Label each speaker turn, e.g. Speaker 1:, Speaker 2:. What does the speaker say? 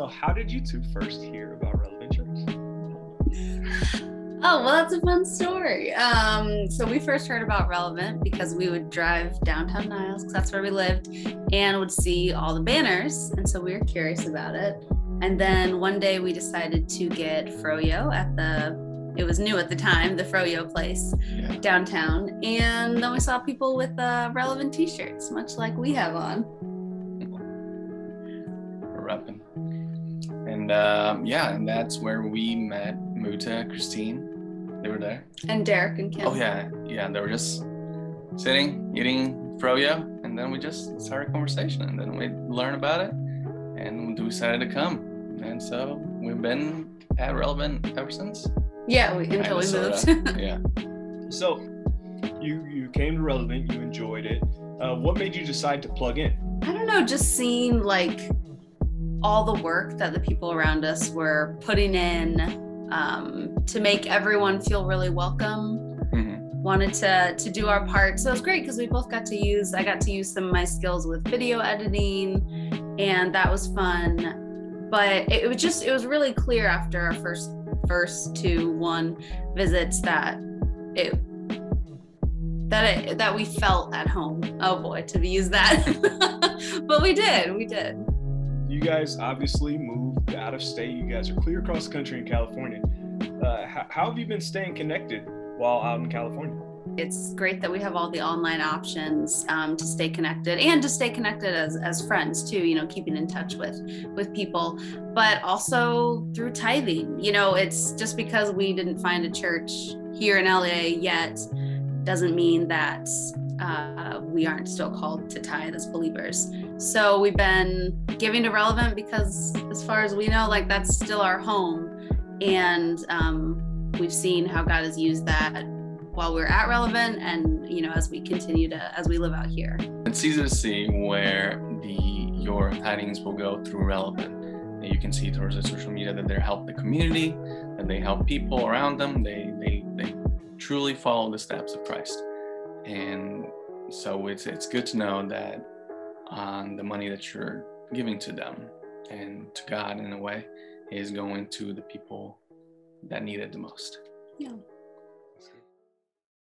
Speaker 1: So how did you two first hear about Relevant Church?
Speaker 2: Oh, well, that's a fun story. So we first heard about Relevant because we would drive downtown Niles, because that's where we lived, and would see all the banners. And so we were curious about it. And then one day we decided to get froyo at it was new at the time, the froyo place downtown. And then we saw people with Relevant t-shirts, much like we have on.
Speaker 3: We're repping. And and that's where we met Muta Christine. They were there.
Speaker 2: And Derek and Kim.
Speaker 3: Oh yeah. They were just sitting, eating froyo, and then we just started a conversation, and then we learned about it, and we decided to come. And so we've been at Relevant ever since.
Speaker 2: Yeah, until we moved.
Speaker 3: Yeah.
Speaker 1: So you came to Relevant, you enjoyed it. What made you decide to plug in?
Speaker 2: I don't know, just seeing like all the work that the people around us were putting in to make everyone feel really welcome. Wanted to do our part. So it was great because we both I got to use some of my skills with video editing, and that was fun. But it was really clear after our first 2 visits that we felt at home. Oh boy, to use that. But we did.
Speaker 1: You guys obviously moved out of state. You guys are clear across the country in California. How have you been staying connected while out in California?
Speaker 2: It's great that we have all the online options to stay connected, and to stay connected as friends too, keeping in touch with people, but also through tithing. It's just because we didn't find a church here in LA yet doesn't mean that we aren't still called to tithe as believers. So we've been giving to Relevant because, as far as we know, like that's still our home. And we've seen how God has used that while we're at Relevant, and as we live out here.
Speaker 3: It's easy to see where your tidings will go through Relevant. And you can see towards the social media that they help the community, that they help people around them. They truly follow the steps of Christ. And so it's good to know that the money that you're giving to them and to God in a way is going to the people that need it the most.
Speaker 2: Yeah.